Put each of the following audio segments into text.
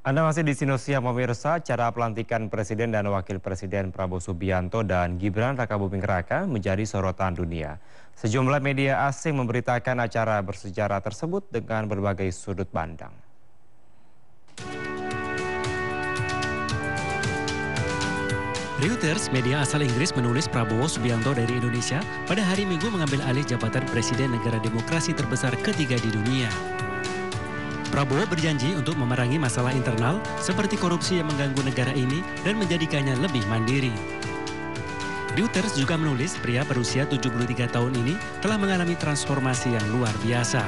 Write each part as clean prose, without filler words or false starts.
Anda masih di Sinosiar pemirsa, acara pelantikan Presiden dan Wakil Presiden Prabowo Subianto dan Gibran Rakabuming Raka menjadi sorotan dunia. Sejumlah media asing memberitakan acara bersejarah tersebut dengan berbagai sudut pandang. Reuters, media asal Inggris menulis Prabowo Subianto dari Indonesia pada hari Minggu mengambil alih jabatan Presiden negara demokrasi terbesar ketiga di dunia. Prabowo berjanji untuk memerangi masalah internal seperti korupsi yang mengganggu negara ini dan menjadikannya lebih mandiri. Reuters juga menulis pria berusia 73 tahun ini telah mengalami transformasi yang luar biasa.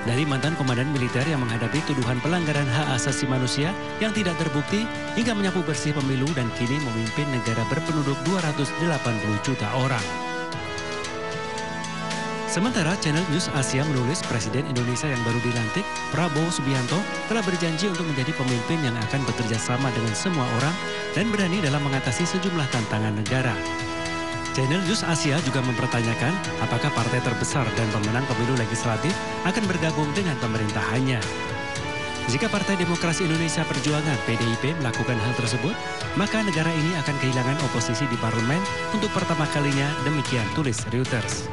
Dari mantan komandan militer yang menghadapi tuduhan pelanggaran hak asasi manusia yang tidak terbukti hingga menyapu bersih pemilu dan kini memimpin negara berpenduduk 280 juta orang. Sementara Channel News Asia menulis Presiden Indonesia yang baru dilantik, Prabowo Subianto, telah berjanji untuk menjadi pemimpin yang akan bekerja sama dengan semua orang dan berani dalam mengatasi sejumlah tantangan negara. Channel News Asia juga mempertanyakan apakah partai terbesar dan pemenang pemilu legislatif akan bergabung dengan pemerintahannya. Jika Partai Demokrasi Indonesia Perjuangan (PDIP) melakukan hal tersebut, maka negara ini akan kehilangan oposisi di parlemen untuk pertama kalinya, demikian tulis Reuters.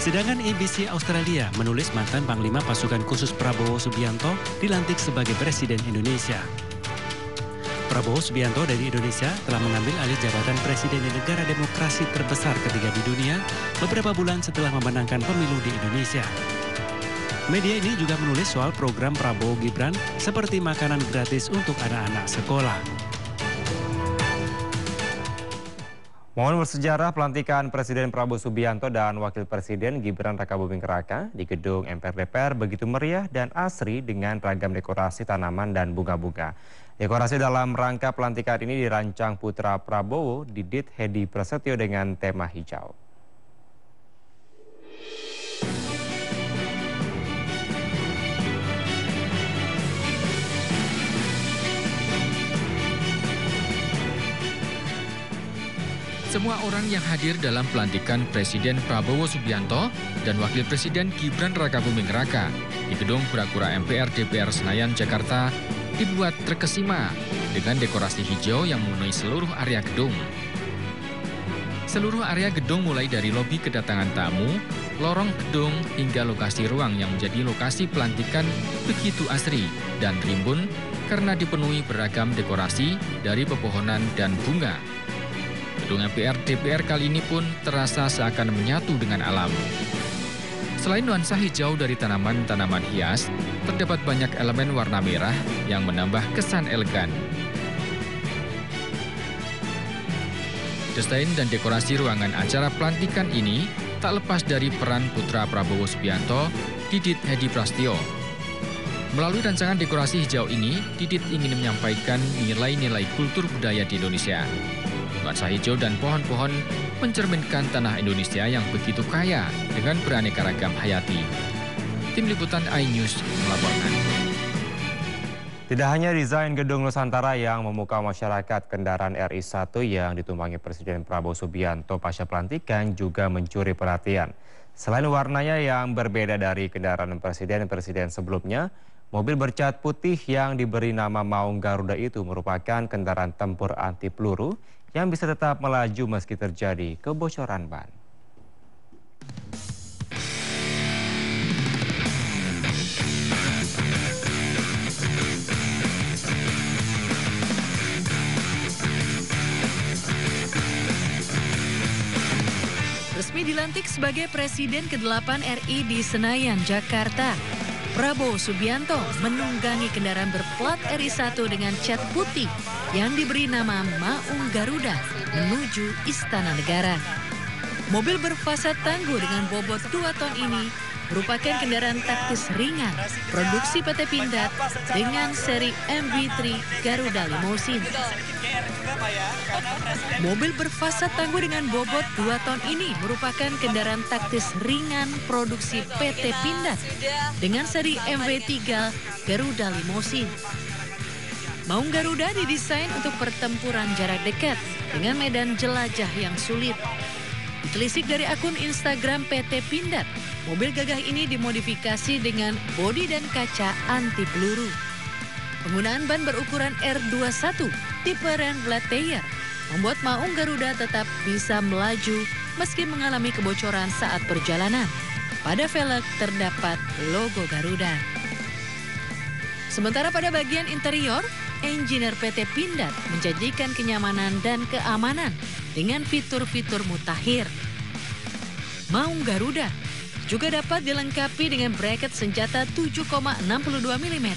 Sedangkan ABC Australia menulis mantan Panglima Pasukan Khusus Prabowo Subianto dilantik sebagai Presiden Indonesia. Prabowo Subianto dari Indonesia telah mengambil alih jabatan Presiden di negara demokrasi terbesar ketiga di dunia beberapa bulan setelah memenangkan pemilu di Indonesia. Media ini juga menulis soal program Prabowo Gibran seperti makanan gratis untuk anak-anak sekolah. Momen bersejarah pelantikan Presiden Prabowo Subianto dan Wakil Presiden Gibran Rakabuming Raka di gedung MPR DPR begitu meriah dan asri dengan ragam dekorasi tanaman dan bunga-bunga. Dekorasi dalam rangka pelantikan ini dirancang putra Prabowo, Didit Hedi Prasetyo dengan tema hijau. Semua orang yang hadir dalam pelantikan Presiden Prabowo Subianto dan Wakil Presiden Gibran Rakabuming Raka di gedung Pura-Pura MPR DPR Senayan, Jakarta dibuat terkesima dengan dekorasi hijau yang memenuhi seluruh area gedung. Seluruh area gedung mulai dari lobi kedatangan tamu, lorong gedung hingga lokasi ruang yang menjadi lokasi pelantikan begitu asri dan rimbun karena dipenuhi beragam dekorasi dari pepohonan dan bunga. Gedung MPR DPR kali ini pun terasa seakan menyatu dengan alam. Selain nuansa hijau dari tanaman-tanaman hias, terdapat banyak elemen warna merah yang menambah kesan elegan. Desain dan dekorasi ruangan acara pelantikan ini tak lepas dari peran putra Prabowo Subianto, Didit Hedi Prasetyo. Melalui rancangan dekorasi hijau ini, Didit ingin menyampaikan nilai-nilai kultur budaya di Indonesia. Nuansa hijau dan pohon-pohon mencerminkan tanah Indonesia yang begitu kaya dengan beraneka ragam hayati. Tim Liputan iNews melaporkan. Tidak hanya desain gedung Nusantara yang memukau masyarakat, kendaraan RI1 yang ditumpangi Presiden Prabowo Subianto pasca pelantikan juga mencuri perhatian. Selain warnanya yang berbeda dari kendaraan presiden-presiden sebelumnya, mobil bercat putih yang diberi nama Maung Garuda itu merupakan kendaraan tempur anti peluru yang bisa tetap melaju meski terjadi kebocoran ban. Resmi dilantik sebagai Presiden ke-8 RI di Senayan, Jakarta. Prabowo Subianto menunggangi kendaraan berplat RI1 dengan cat putih yang diberi nama Maung Garuda menuju Istana Negara. Mobil berfasad tangguh dengan bobot 2 ton ini merupakan kendaraan taktis ringan produksi PT Pindad dengan seri MV3 Garuda Limousine. Mobil berfasad tangguh dengan bobot 2 ton ini merupakan kendaraan taktis ringan produksi PT Pindad dengan seri MV3 Garuda Limousine. Maung Garuda didesain untuk pertempuran jarak dekat dengan medan jelajah yang sulit. Ditelisik dari akun Instagram PT Pindad, Mobil gagah ini dimodifikasi dengan bodi dan kaca anti peluru. Penggunaan ban berukuran R21 tipe Rennblad Steyr membuat maung Garuda tetap bisa melaju meski mengalami kebocoran saat perjalanan. Pada velg terdapat logo Garuda. Sementara pada bagian interior, engineer PT Pindad menjanjikan kenyamanan dan keamanan dengan fitur-fitur mutakhir. Maung Garuda juga dapat dilengkapi dengan bracket senjata 7,62 mm,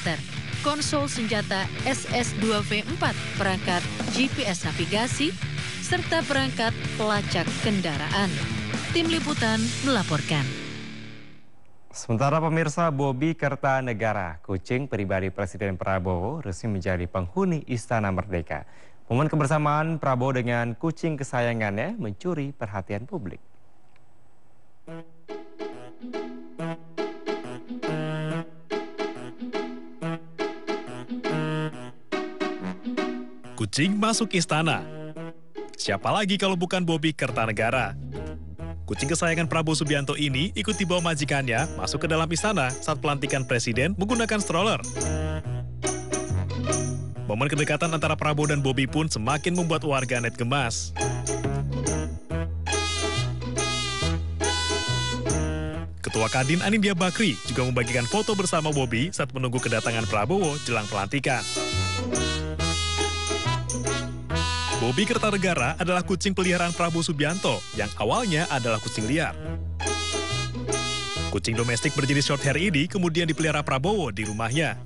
konsol senjata SS2V4, perangkat GPS navigasi, serta perangkat pelacak kendaraan. Tim Liputan melaporkan. Sementara pemirsa, Bobi Kertanegara, kucing pribadi Presiden Prabowo, resmi menjadi penghuni Istana Merdeka. Momen kebersamaan Prabowo dengan kucing kesayangannya mencuri perhatian publik. Kucing masuk istana. Siapa lagi kalau bukan Bobi Kertanegara? Kucing kesayangan Prabowo Subianto ini ikut dibawa majikannya masuk ke dalam istana saat pelantikan presiden menggunakan stroller. Momen kedekatan antara Prabowo dan Bobi pun semakin membuat warganet gemas. Ketua Kadin Anindya Bakri juga membagikan foto bersama Bobi saat menunggu kedatangan Prabowo jelang pelantikan. Bobi Kertanegara adalah kucing peliharaan Prabowo Subianto yang awalnya adalah kucing liar. Kucing domestik berjenis short hair ini kemudian dipelihara Prabowo di rumahnya.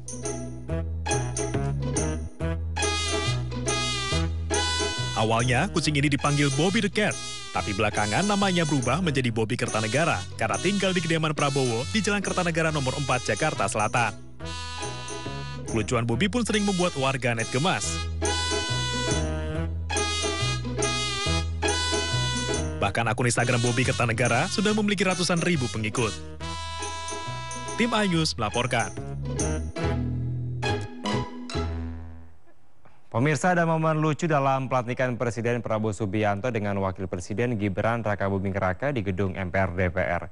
Awalnya kucing ini dipanggil Bobby the Cat, tapi belakangan namanya berubah menjadi Bobi Kertanegara karena tinggal di kediaman Prabowo di Jalan Kertanegara nomor 4 Jakarta Selatan. Kelucuan Bobi pun sering membuat warganet gemas. Bahkan akun Instagram Bobi Kertanegara sudah memiliki ratusan ribu pengikut. Tim iNews melaporkan. Pemirsa, ada momen lucu dalam pelantikan Presiden Prabowo Subianto dengan Wakil Presiden Gibran Rakabuming Raka di gedung MPR DPR.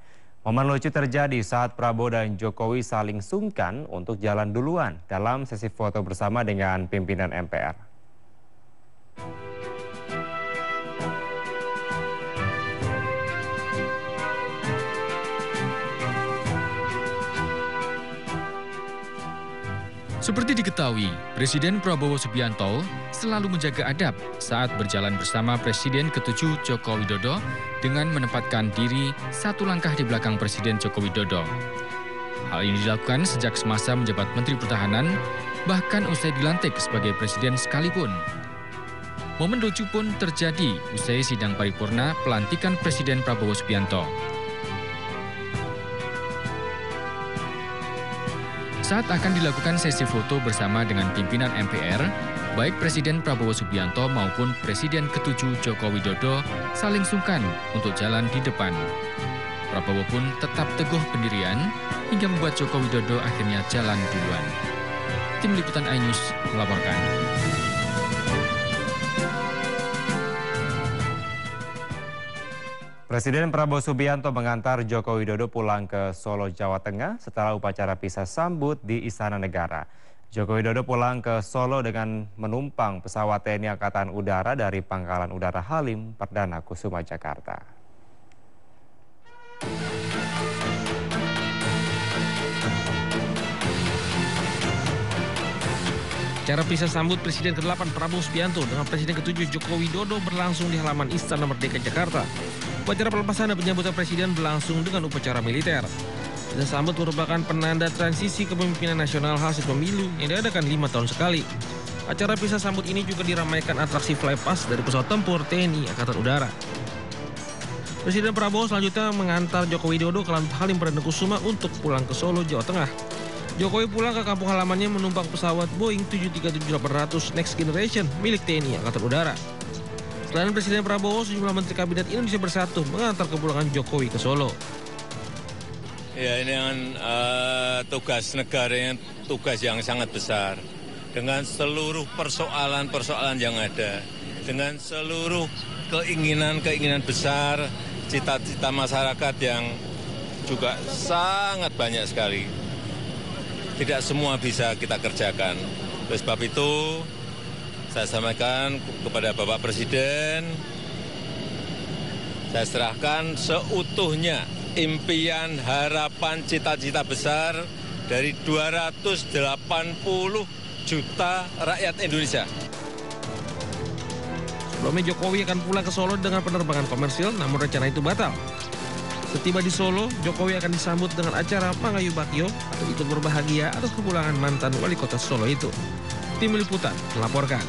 Momen lucu terjadi saat Prabowo dan Jokowi saling sungkan untuk jalan duluan dalam sesi foto bersama dengan pimpinan MPR. Seperti diketahui, Presiden Prabowo Subianto selalu menjaga adab saat berjalan bersama Presiden ke-7 Joko Widodo dengan menempatkan diri satu langkah di belakang Presiden Joko Widodo. Hal ini dilakukan sejak semasa menjabat Menteri Pertahanan, bahkan usai dilantik sebagai Presiden sekalipun. Momen lucu pun terjadi usai sidang paripurna pelantikan Presiden Prabowo Subianto. Saat akan dilakukan sesi foto bersama dengan pimpinan MPR, baik Presiden Prabowo Subianto maupun Presiden ke-7 Joko Widodo saling sungkan untuk jalan di depan. Prabowo pun tetap teguh pendirian hingga membuat Joko Widodo akhirnya jalan duluan. Tim Liputan iNews melaporkan. Presiden Prabowo Subianto mengantar Joko Widodo pulang ke Solo, Jawa Tengah setelah upacara pisah sambut di Istana Negara. Joko Widodo pulang ke Solo dengan menumpang pesawat TNI Angkatan Udara dari Pangkalan Udara Halim Perdana Kusuma, Jakarta. Acara pisah sambut Presiden ke-8 Prabowo Subianto dengan Presiden ke-7 Joko Widodo berlangsung di halaman Istana Merdeka, Jakarta. Upacara pelepasan dan penyambutan Presiden berlangsung dengan upacara militer. Pisah sambut merupakan penanda transisi kepemimpinan nasional hasil pemilu yang diadakan 5 tahun sekali. Acara pisah sambut ini juga diramaikan atraksi flypass dari pesawat tempur TNI Angkatan Udara. Presiden Prabowo selanjutnya mengantar Joko Widodo ke Halim Perdana Kusuma untuk pulang ke Solo, Jawa Tengah. Jokowi pulang ke kampung halamannya menumpang pesawat Boeing 737-800 Next Generation milik TNI Angkatan Udara. Selain Presiden Prabowo, sejumlah Menteri Kabinet Indonesia Bersatu mengantar kepulangan Jokowi ke Solo. Ya, ini kan tugas negara, tugas yang sangat besar. Dengan seluruh persoalan-persoalan yang ada. Dengan seluruh keinginan besar, cita-cita masyarakat yang juga sangat banyak sekali. Tidak semua bisa kita kerjakan. Oleh sebab itu, saya sampaikan kepada Bapak Presiden, saya serahkan seutuhnya impian, harapan, cita-cita besar dari 280 juta rakyat Indonesia. Sebelumnya Jokowi akan pulang ke Solo dengan penerbangan komersil, namun rencana itu batal. Setiba di Solo, Jokowi akan disambut dengan acara Mangayu Bakyo atau ikut berbahagia atas kepulangan mantan wali kota Solo itu. Tim Liputan melaporkan.